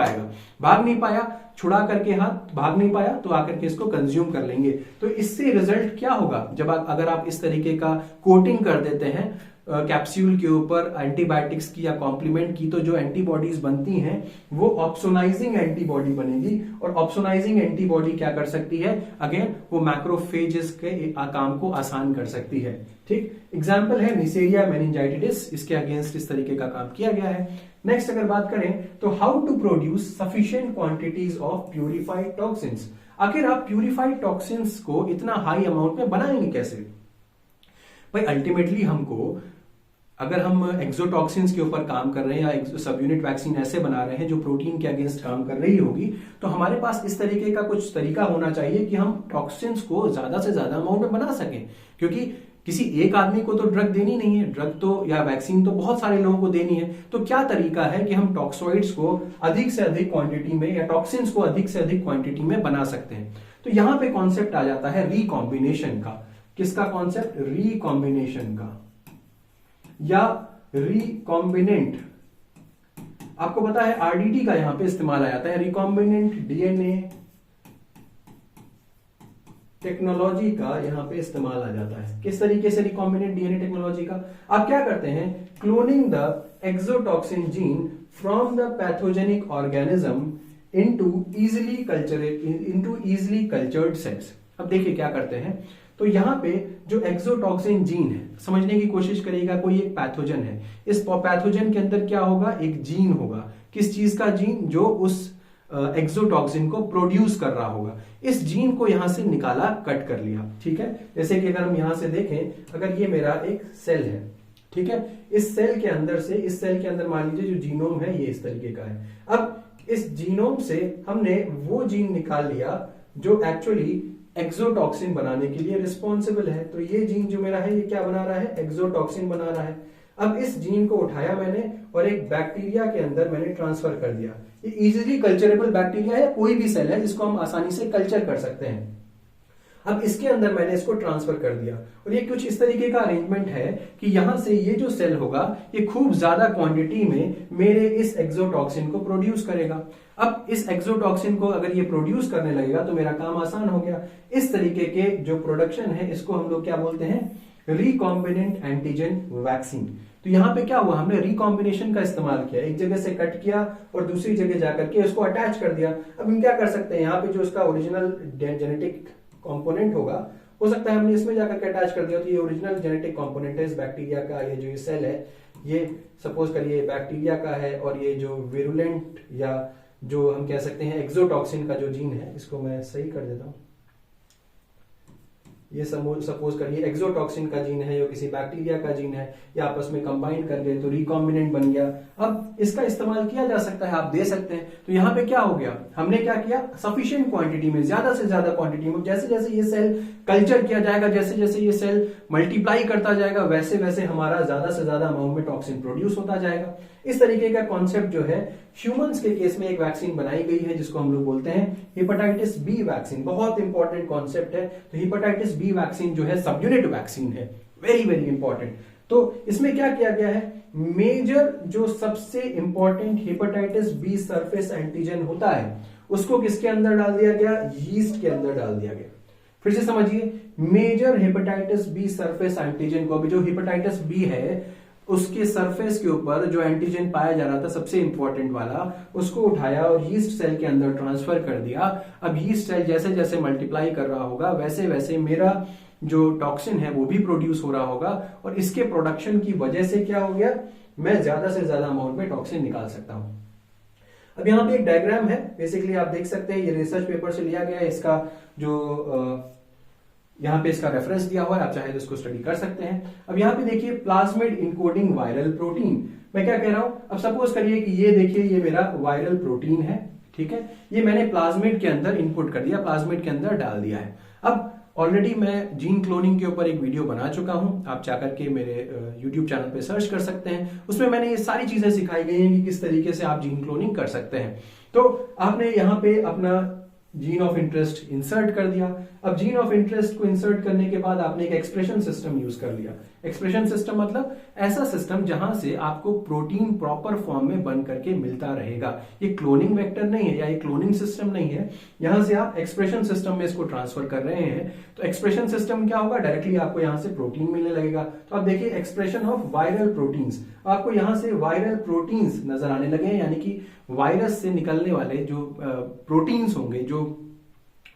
पाया, छुड़ा करके हाथ भाग नहीं पाया तो आकर के इसको कंज्यूम कर लेंगे। तो इससे रिजल्ट क्या होगा, जब अगर आप इस तरीके का कोटिंग कर देते हैं कैप्सूल के ऊपर एंटीबायोटिक्स की या कॉम्प्लीमेंट की, तो जो एंटीबॉडीज बनती हैं वो ऑप्सोनाइजिंग एंटीबॉडी बनेगी। और ऑप्सोनाइजिंग एंटीबॉडी क्या कर सकती है, अगेन वो मैक्रोफेजेस के काम को आसान कर सकती है। ठीक, एग्जाम्पल है निसेरिया मेनिंजाइटिस, इसके अगेंस्ट इस तरीके का काम किया गया है। नेक्स्ट अगर बात करें तो how to produce sufficient quantities of purified toxins. आखिर आप प्यूरिफाइड टॉक्सिन्स को इतना हाई अमाउंट में बनाएंगे कैसे। भाई अल्टीमेटली हमको, अगर हम एक्सोटॉक्सिन्स के ऊपर काम कर रहे हैं या सब यूनिट वैक्सीन ऐसे बना रहे हैं जो प्रोटीन के अगेंस्ट काम कर रही होगी, तो हमारे पास इस तरीके का कुछ तरीका होना चाहिए कि हम टॉक्सिन्स को ज्यादा से ज्यादा अमाउंट में बना सकें। क्योंकि किसी एक आदमी को तो ड्रग देनी नहीं है, ड्रग तो या वैक्सीन तो बहुत सारे लोगों को देनी है। तो क्या तरीका है कि हम टॉक्सोइड्स को अधिक से अधिक क्वांटिटी में या टॉक्सिन्स को अधिक से अधिक क्वांटिटी में बना सकते हैं। तो यहां पे कॉन्सेप्ट आ जाता है रिकॉम्बिनेशन का। किसका कॉन्सेप्ट, रिकॉम्बिनेशन का या रिकॉम्बिनेंट। आपको पता है आरडीटी का यहां पे इस्तेमाल आ जाता है, रिकॉम्बिनेंट डीएनए टेक्नोलॉजी का यहां पे इस्तेमाल आ जाता है। किस तरीके से रिकॉम्बिनेंट डीएनए टेक्नोलॉजी का, आप क्या करते हैं, cloning the exotoxin gene from the pathogenic organism into easily cultured cells. अब देखिए क्या करते हैं, तो यहां पे जो एक्सोटॉक्सिन जीन है, समझने की कोशिश करिएगा, कोई एक पैथोजन है, इस पैथोजन के अंदर क्या होगा, एक जीन होगा। किस चीज का जीन, जो उस एक्सोटॉक्सिन को प्रोड्यूस कर रहा होगा। इस जीन को यहां से निकाला, कट कर लिया। ठीक है, जैसे कि अगर हम यहां से देखें, अगर ये मेरा एक सेल है, ठीक है, इस सेल के अंदर मान लीजिए जो जीनोम है ये इस तरीके का है। अब इस जीनोम से हमने वो जीन निकाल लिया जो एक्चुअली एक्सोटॉक्सिन बनाने के लिए रिस्पॉन्सिबल है। तो ये जीन जो मेरा है ये क्या बना रहा है, एक्सोटॉक्सिन बना रहा है। अब इस जीन को उठाया मैंने और एक बैक्टीरिया के अंदर मैंने ट्रांसफर कर दिया। ये इजीली कल्चरेबल बैक्टीरिया है, कोई भी सेल है जिसको हम आसानी से कल्चर कर सकते हैं। अब इसके अंदर मैंने इसको ट्रांसफर कर दिया और ये कुछ इस तरीके का अरेंजमेंट है कि यहां से ये जो सेल होगा ये खूब ज्यादा क्वांटिटी में मेरे इस एक्सोटॉक्सिन को प्रोड्यूस करेगा। अब इस एक्सोटॉक्सिन को अगर ये प्रोड्यूस करने लगेगा तो मेरा काम आसान हो गया। इस तरीके के जो प्रोडक्शन है इसको हम लोग क्या बोलते हैं, रिकॉम्बिनेंट एंटीजन वैक्सीन। तो यहां पे क्या हुआ, हमने रिकॉम्बिनेशन का इस्तेमाल किया, एक जगह से कट किया और दूसरी जगह जाकर के उसको अटैच कर दिया। अब हम क्या कर सकते हैं, यहाँ पे जो उसका ओरिजिनल जेनेटिक कंपोनेंट होगा, हो सकता है हमने इसमें जाकर के अटैच कर दिया। तो ये ओरिजिनल जेनेटिक कंपोनेंट है इस बैक्टीरिया का, ये जो सेल है ये सपोज करिए बैक्टीरिया का है, और ये जो विरुलेंट या जो हम कह सकते हैं एक्सोटॉक्सिन का जो जीन है, इसको मैं सही कर देता हूं। ये सपोज करिए एक्सोटॉक्सिन का जीन है या किसी बैक्टीरिया का जीन है, या आपस में कंबाइन कर गए तो रिकॉम्बिनेंट बन गया। अब इसका इस्तेमाल किया जा सकता है, आप दे सकते हैं। तो यहाँ पे क्या हो गया, हमने क्या किया, सफिशिएंट क्वांटिटी में, ज्यादा से ज्यादा क्वांटिटी में, जैसे जैसे ये सेल कल्चर किया जाएगा, जैसे जैसे ये सेल मल्टीप्लाई करता जाएगा, वैसे वैसे हमारा ज्यादा से ज्यादा अमाउंट में टॉक्सिन प्रोड्यूस होता जाएगा। इस तरीके का कॉन्सेप्ट जो है ह्यूमंस के केस में एक वैक्सीन बनाई गई है जिसको हम लोग बोलते हैं हेपेटाइटिस बी वैक्सीन। बहुत इंपॉर्टेंट कॉन्सेप्ट है। तो हेपेटाइटिस बी वैक्सीन जो है सब यूनिट वैक्सीन है, वेरी वेरी इंपॉर्टेंट। तो इसमें क्या किया गया है, मेजर जो सबसे important hepatitis B surface antigen होता है उसको किसके अंदर डाल दिया गया, यीस्ट के अंदर डाल दिया गया। फिर से समझिए, major hepatitis B surface antigen को, अभी जो हेपेटाइटिस बी है उसके सरफेस के ऊपर जो एंटीजन पाया जा रहा था सबसे इंपॉर्टेंट वाला, उसको उठाया और यीस्ट सेल के अंदर ट्रांसफर कर दिया। अब यीस्ट सेल जैसे जैसे मल्टीप्लाई कर रहा होगा वैसे वैसे मेरा जो टॉक्सिन है वो भी प्रोड्यूस हो रहा होगा, और इसके प्रोडक्शन की वजह से क्या हो गया, मैं ज्यादा से ज्यादा अमाउंट में टॉक्सिन निकाल सकता हूं। अब यहाँ पे एक डायग्राम है, बेसिकली आप देख सकते हैं, ये रिसर्च पेपर से लिया गया है। इसका जो यहाँ पे इसका रेफरेंस दिया हुआ है, आप चाहे तो इसको स्टडी कर सकते हैं। अब यहाँ पे देखिए प्लाज्मिड इनकोडिंग वायरल प्रोटीन। मैं क्या कह रहा हूं, अब सपोज करिए कि ये देखिए ये मेरा वायरल प्रोटीन है, ठीक है, ये मैंने प्लाज्मिड के अंदर इनपुट कर दिया, प्लाज्मिड के अंदर डाल दिया है। अब ऑलरेडी मैं जीन क्लोनिंग के ऊपर एक वीडियो बना चुका हूं, आप जाकर के मेरे यूट्यूब चैनल पे सर्च कर सकते हैं। उसमें मैंने ये सारी चीजें सिखाई गई हैं कि किस तरीके से आप जीन क्लोनिंग कर सकते हैं। तो आपने यहाँ पे अपना जीन ऑफ इंटरेस्ट इंसर्ट कर दिया। अब जीन ऑफ इंटरेस्ट को इंसर्ट करने के बाद आपने एक एक्सप्रेशन सिस्टम यूज कर लिया। एक्सप्रेशन सिस्टम मतलब ऐसा सिस्टम जहां से आपको प्रोटीन प्रॉपर फॉर्म में बन करके मिलता रहेगा। ये क्लोनिंग वेक्टर नहीं है या ये क्लोनिंग सिस्टम नहीं है, यहां से आप एक्सप्रेशन सिस्टम में इसको ट्रांसफर कर रहे हैं। तो एक्सप्रेशन सिस्टम क्या होगा, डायरेक्टली आपको यहां से प्रोटीन मिलने लगेगा। तो आप देखिए एक्सप्रेशन ऑफ वायरल प्रोटीन्स, आपको यहां से वायरल प्रोटीन्स नजर आने लगे हैं, यानी कि वायरस से निकलने वाले जो प्रोटीन्स होंगे, जो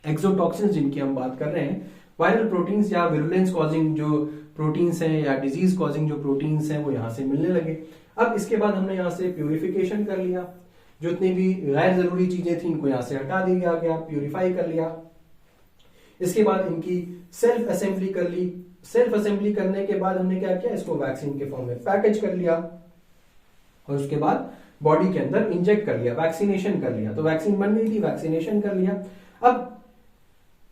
एक्सोटॉक्सिन्स जिनकी हम बात कर रहे हैं, वायरल प्रोटीन्स या विरुलेंस कॉजिंग जो प्रोटीन्स हैं या डिजीज कॉजिंग जो प्रोटीन्स हैं वो यहां से मिलने लगे। अब इसके बाद हमने यहां से प्यूरिफिकेशन कर लिया, जो इतनी भी गैर जरूरी चीजें थी इनको यहां से हटा दिया गया, प्यूरिफाई कर लिया। इसके बाद इनकी सेल्फ असेंबली कर ली। सेल्फ असेंबली करने के बाद हमने क्या किया, इसको वैक्सीन के फॉर्म में पैकेज कर लिया और उसके बाद बॉडी के अंदर इंजेक्ट कर लिया, वैक्सीनेशन कर लिया। तो वैक्सीन बन गई थी, वैक्सीनेशन कर लिया। अब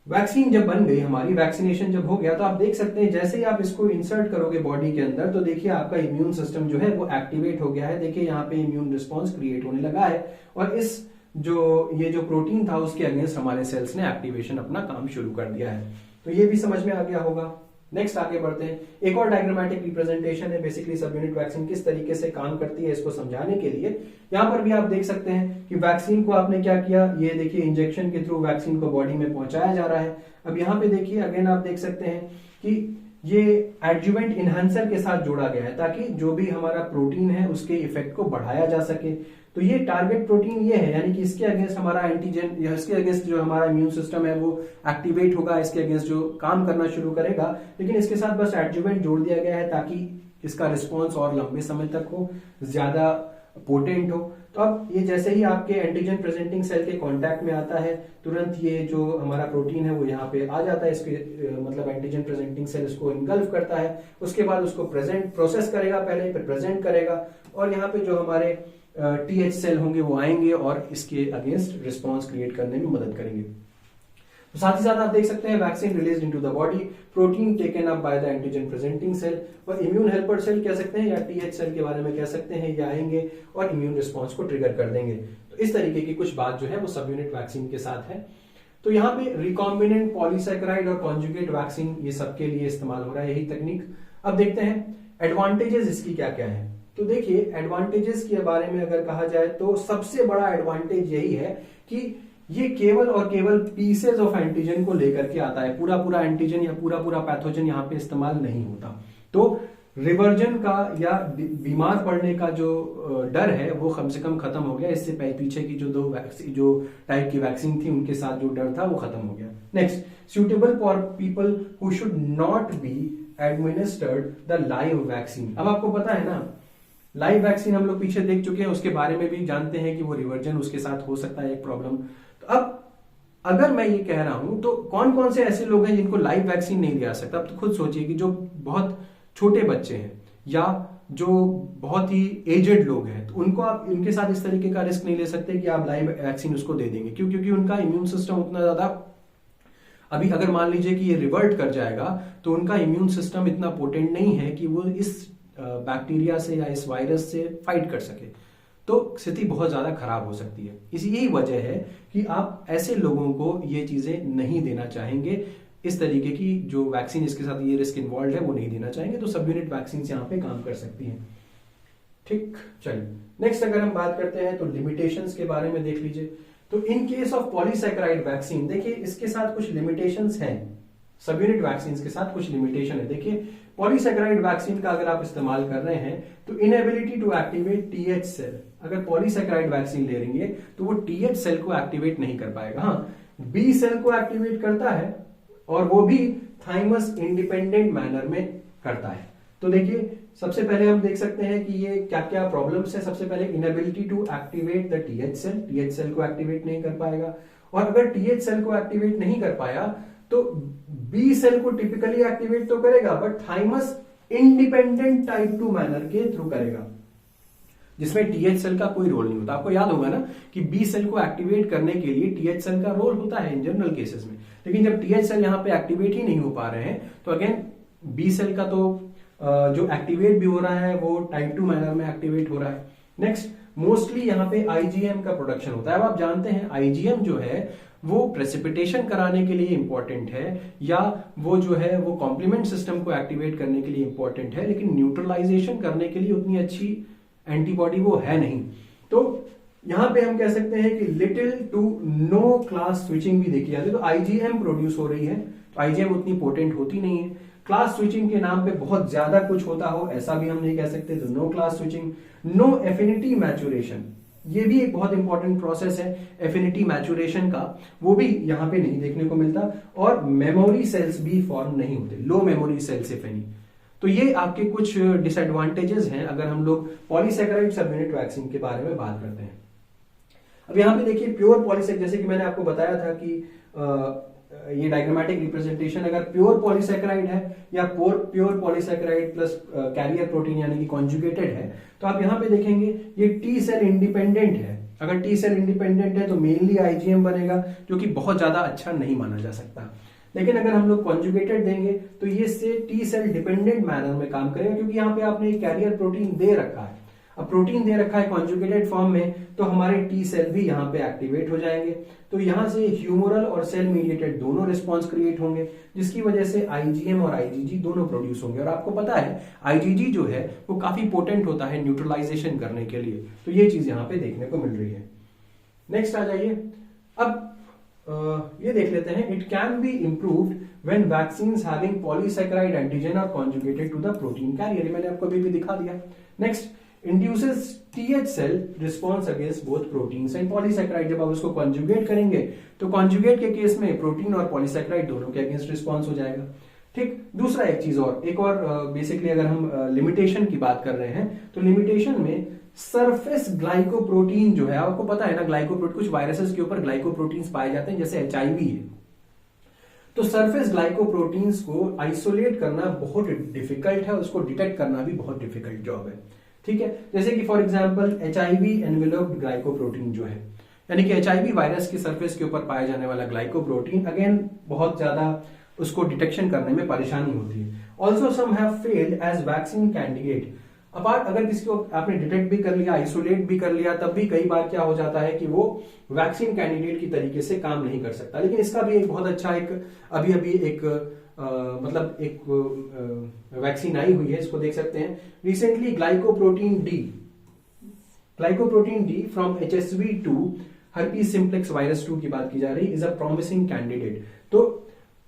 वैक्सीन जब बन गई हमारी, वैक्सीनेशन जब हो गया, तो आप देख सकते हैं जैसे ही आप इसको इंसर्ट करोगे बॉडी के अंदर, तो देखिए आपका इम्यून सिस्टम जो है वो एक्टिवेट हो गया है। देखिए यहाँ पे इम्यून रिस्पॉन्स क्रिएट होने लगा है और ये जो प्रोटीन था उसके अगेंस्ट हमारे सेल्स ने एक्टिवेशन अपना काम शुरू कर दिया है। तो ये भी समझ में आ गया होगा। नेक्स्ट आगे बढ़ते हैं। एक और डायग्रामेटिक रिप्रेजेंटेशन है, बेसिकली सब यूनिट वैक्सीन किस तरीके से काम करती है इसको समझाने के लिए। यहां पर भी आप देख सकते हैं कि वैक्सीन को आपने क्या किया, ये देखिए इंजेक्शन के थ्रू वैक्सीन को बॉडी में पहुंचाया जा रहा है। अब यहाँ पे देखिए अगेन आप देख सकते हैं कि ये एडजुवेंट इनहेंसर के साथ जोड़ा गया है ताकि जो भी हमारा प्रोटीन है उसके इफेक्ट को बढ़ाया जा सके। तो ये टारगेट प्रोटीन ये है, यानी कि इसके अगेंस्ट हमारा एंटीजन या इसके अगेंस्ट जो हमारा इम्यून सिस्टम है वो एक्टिवेट होगा, इसके अगेंस्ट जो काम करना शुरू करेगा। लेकिन इसके साथ बस एडजुवेंट जोड़ दिया गया है ताकि इसका रिस्पॉन्स और लंबे समय तक हो, ज्यादा पोटेंट हो। तो अब ये जैसे ही आपके एंटीजन प्रेजेंटिंग सेल के कांटेक्ट में आता है, तुरंत ये जो हमारा प्रोटीन है वो यहाँ पे आ जाता है। इसके मतलब एंटीजन प्रेजेंटिंग सेल इसको इनगल्फ करता है, उसके बाद उसको प्रोसेस करेगा, पहले फिर प्रेजेंट करेगा, और यहाँ पे जो हमारे TH सेल होंगे वो आएंगे और इसके अगेंस्ट रिस्पॉन्स क्रिएट करने में मदद करेंगे। तो साथ ही साथ आप देख सकते हैं vaccine released into the body, protein taken up by the antigen presenting cell, और इम्यून हेल्पर सेल कह सकते हैं या TH सेल के बारे में कह सकते हैं, ये आएंगे और इम्यून रिस्पॉन्स को ट्रिगर कर देंगे। तो इस तरीके की कुछ बात जो है वो सब यूनिट वैक्सीन के साथ है। तो यहाँ पे रिकॉम्बिनेंट पॉलीसैकेराइड और कॉन्जुगेट वैक्सीन ये सबके लिए इस्तेमाल हो रहा है यही तकनीक। अब देखते हैं एडवांटेजेस इसकी क्या क्या है। तो देखिए एडवांटेजेस के बारे में अगर कहा जाए तो सबसे बड़ा एडवांटेज यही है कि ये केवल और केवल पीसेज ऑफ एंटीजन को लेकर के आता है, पूरा पूरा एंटीजन या पूरा पूरा पैथोजन यहाँ पे इस्तेमाल नहीं होता। तो रिवर्जन का या बीमार पड़ने का जो डर है वो कम से कम खत्म हो गया। इससे पीछे की जो टाइप की वैक्सीन थी उनके साथ जो डर था वो खत्म हो गया। Next, suitable for people who should not be administered the live vaccine. अब आपको पता है ना, लाइव वैक्सीन हम लोग पीछे देख चुके हैं, उसके बारे में भी जानते हैं कि वो रिवर्जन उसके साथ हो सकता है एक प्रॉब्लम। तो अब अगर मैं ये कह रहा हूं तो कौन कौन से ऐसे लोग हैं जिनको लाइव वैक्सीन नहीं दिया सकता? अब तो खुद सोचिए कि जो बहुत छोटे बच्चे हैं या जो बहुत ही एजेड लोग हैं, तो उनको आप इनके साथ इस तरीके का रिस्क नहीं ले सकते कि आप लाइव वैक्सीन उसको दे देंगे। क्यों? क्योंकि उनका इम्यून सिस्टम उतना ज्यादा, अभी अगर मान लीजिए कि ये रिवर्ट कर जाएगा तो उनका इम्यून सिस्टम इतना पोटेंट नहीं है कि वो इस बैक्टीरिया से या इस वायरस से फाइट कर सके। तो स्थिति बहुत ज्यादा खराब हो सकती है। इसी यही वजह है कि आप ऐसे लोगों को ये चीजें नहीं देना चाहेंगे, इस तरीके की जो वैक्सीन इसके साथ ये रिस्क इन्वॉल्व है वो नहीं देना चाहेंगे। तो सब यूनिट वैक्सीन यहाँ पे काम कर सकती हैं। ठीक, चलिए नेक्स्ट अगर हम बात करते हैं तो लिमिटेशंस के बारे में देख लीजिए। तो in case of polysaccharide vaccine, देखिए इसके साथ कुछ लिमिटेशंस हैं, सब यूनिट वैक्सीन के साथ कुछ लिमिटेशन है। देखिए पॉलीसैकेराइड वैक्सीन का अगर आप इस्तेमाल कर रहे हैं तो inability to activate TH cell, अगर पॉलीसैकेराइड वैक्सीन ले लेंगे तो वो टीएच सेल को एक्टिवेट नहीं कर पाएगा। हाँ, बी सेल को एक्टिवेट करता है और वो भी थाइमस इंडिपेंडेंट मैनर में करता है। तो देखिए सबसे पहले हम देख सकते हैं कि ये क्या क्या प्रॉब्लम्स है। सबसे पहले inability to activate the TH cell को एक्टिवेट नहीं कर पाएगा, और अगर टीएच सेल को एक्टिवेट नहीं कर पाया तो बी सेल को टिपिकली एक्टिवेट तो करेगा but thymus independent type 2 manner के थ्रू करेगा, जिसमें टीएच सेल का कोई रोल नहीं होता। आपको याद होगा ना कि बी सेल को एक्टिवेट करने के लिए टीएच सेल का रोल होता है इन जनरल केसेस में, लेकिन जब टीएच सेल यहां पे एक्टिवेट ही नहीं हो पा रहे हैं तो अगेन बी सेल का तो जो एक्टिवेट भी हो रहा है वो टाइप 2 मैनर में एक्टिवेट हो रहा है। नेक्स्ट, मोस्टली यहाँ पे आईजीएम का प्रोडक्शन होता है। अब आप जानते हैं आईजीएम जो है वो प्रेसिपिटेशन कराने के लिए इंपॉर्टेंट है, या वो जो है वो कॉम्प्लीमेंट सिस्टम को एक्टिवेट करने के लिए इंपॉर्टेंट है, लेकिन न्यूट्रलाइजेशन करने के लिए उतनी अच्छी एंटीबॉडी वो है नहीं। तो यहां पे हम कह सकते हैं कि little to no class switching भी देखी जाती है। तो आईजीएम प्रोड्यूस हो रही है, तो आईजीएम उतनी पोटेंट होती नहीं है। क्लास स्विचिंग के नाम पे बहुत ज्यादा कुछ होता हो ऐसा भी हम नहीं कह सकते। तो no class switching, no affinity maturation, ये भी एक बहुत इंपॉर्टेंट प्रोसेस है एफिनिटी मैचुरेशन का, वो भी यहां पे नहीं देखने को मिलता। और मेमोरी सेल्स भी फॉर्म नहीं होते, लो मेमोरी सेल्स इफ एनी। तो ये आपके कुछ डिसएडवांटेजेस हैं अगर हम लोग पॉलीसैकेराइड सब यूनिट वैक्सीन के बारे में बात करते हैं। अब यहां पे देखिए प्योर पॉलीसैकेराइड, जैसे कि मैंने आपको बताया था कि ये डायग्रामेटिक रिप्रेजेंटेशन अगर प्योर पॉलीसैकेराइड है या pure polysaccharide plus carrier protein यानी कि कॉन्जुगेटेड है, तो आप यहां पे देखेंगे ये टी सेल इंडिपेंडेंट है। अगर टी सेल इंडिपेंडेंट है तो मेनली आईजीएम बनेगा, जो कि बहुत ज्यादा अच्छा नहीं माना जा सकता। लेकिन अगर हम लोग कॉन्जुगेटेड देंगे तो ये से टी सेल डिपेंडेंट मैनर में काम करेगा, क्योंकि यहाँ पे आपने एक कैरियर प्रोटीन दे रखा है। अब प्रोटीन दे रखा है कॉन्जुगेटेड फॉर्म में, तो हमारे टी सेल भी यहाँ पे एक्टिवेट हो जाएंगे। तो यहां से ह्यूमरल और सेल मीडिएटेड दोनों रिस्पॉन्स क्रिएट होंगे, जिसकी वजह से आईजीएम और आईजीजी दोनों प्रोड्यूस होंगे। और आपको पता है आईजीजी जो है वो काफी पोटेंट होता है न्यूट्रलाइजेशन करने के लिए। तो ये चीज यहाँ पे देखने को मिल रही है। नेक्स्ट आ जाइए, अब ये देख लेते हैं, it can be improved when vaccines having polysaccharide antigen are conjugated to the protein carrier. मैंने आपको अभी भी दिखा दिया। Next, induces TH cell response against both proteins and polysaccharide. जब आप उसको कॉन्जुगेट करेंगे तो कॉन्जुगेट के केस में प्रोटीन और पॉलीसैकेराइड दोनों के अगेंस्ट रिस्पॉन्स हो जाएगा। ठीक, दूसरा एक चीज और, एक और बेसिकली अगर हम लिमिटेशन की बात कर रहे हैं तो लिमिटेशन में सरफेस ग्लाइकोप्रोटीन जो है, आपको पता है ना ग्लाइकोप्रोटीन, कुछ वायरसेस के ऊपर ग्लाइकोप्रोटीन्स पाए जाते हैं जैसे एचआईवी है। तो सरफेस ग्लाइकोप्रोटीन्स को आइसोलेट करना बहुत डिफिकल्ट है, उसको डिटेक्ट करना भी बहुत डिफिकल्ट जॉब है। ठीक है, जैसे कि फॉर एग्जांपल एचआईवी एनवेलोप्ड ग्लाइकोप्रोटीन जो है, यानी कि एचआईवी वायरस की सरफेस के ऊपर पाया जाने वाला ग्लाइकोप्रोटीन, अगेन बहुत ज्यादा उसको डिटेक्शन करने में परेशानी होती है। Also some have failed as vaccine candidate. Apart अगर किसी को आपने डिटेक्ट भी कर लिया, आइसोलेट भी कर लिया, तब भी कई बार क्या हो जाता है कि वो वैक्सीन कैंडिडेट की तरीके से काम नहीं कर सकता। लेकिन इसका भी एक बहुत अच्छा एक अभी एक मतलब एक वैक्सीन आई हुई है, इसको देख सकते हैं recently. Glycoprotein D from HSV2 herpes simplex virus 2 की बात की जा रही, इज अ प्रॉमिसिंग कैंडिडेट। तो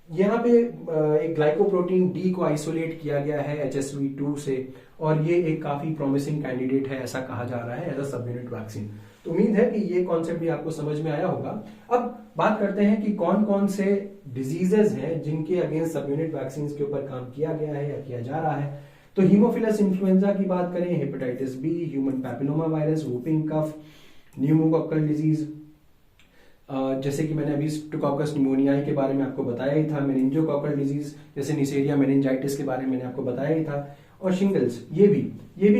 यहाँ पे एक ग्लाइकोप्रोटीन डी को आइसोलेट किया गया है HSV2 से, और ये एक काफी प्रॉमिसिंग कैंडिडेट है ऐसा कहा जा रहा है एज अ सब यूनिट वैक्सीन। तो उम्मीद है कि ये कॉन्सेप्ट भी आपको समझ में आया होगा। अब बात करते हैं कि कौन कौन से डिजीजेस हैं जिनके अगेंस्ट सब यूनिट वैक्सीन के ऊपर काम किया गया है या किया जा रहा है। तो हीमोफिलस इन्फ्लुएंजा की बात करें, hepatitis B, human papilloma virus, whooping cough, pneumococcal disease, जैसे कि मैंने अभी स्ट्रेप्टोकोकस निमोनियाई के बारे में आपको बताया ही था, मेनिंजोकोकल डिजीज जैसे निसेरिया मेनिंजाइटिस के बारे में मैंने आपको बताया ही था, और शिंगल्स ये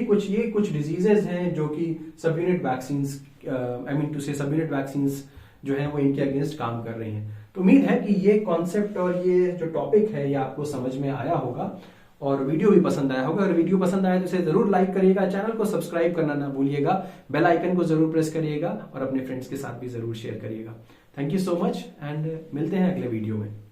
कुछ डिजीजेज हैं जो कि सब यूनिट वैक्सीन सब यूनिट वैक्सीन जो है वो इनके अगेंस्ट काम कर रही हैं। तो उम्मीद है कि ये कॉन्सेप्ट और ये जो टॉपिक है ये आपको समझ में आया होगा और वीडियो भी पसंद आया होगा। अगर वीडियो पसंद आया तो इसे जरूर लाइक करिएगा, चैनल को सब्सक्राइब करना ना भूलिएगा, बेल आइकन को जरूर प्रेस करिएगा और अपने फ्रेंड्स के साथ भी जरूर शेयर करिएगा। Thank you so much and मिलते हैं अगले वीडियो में।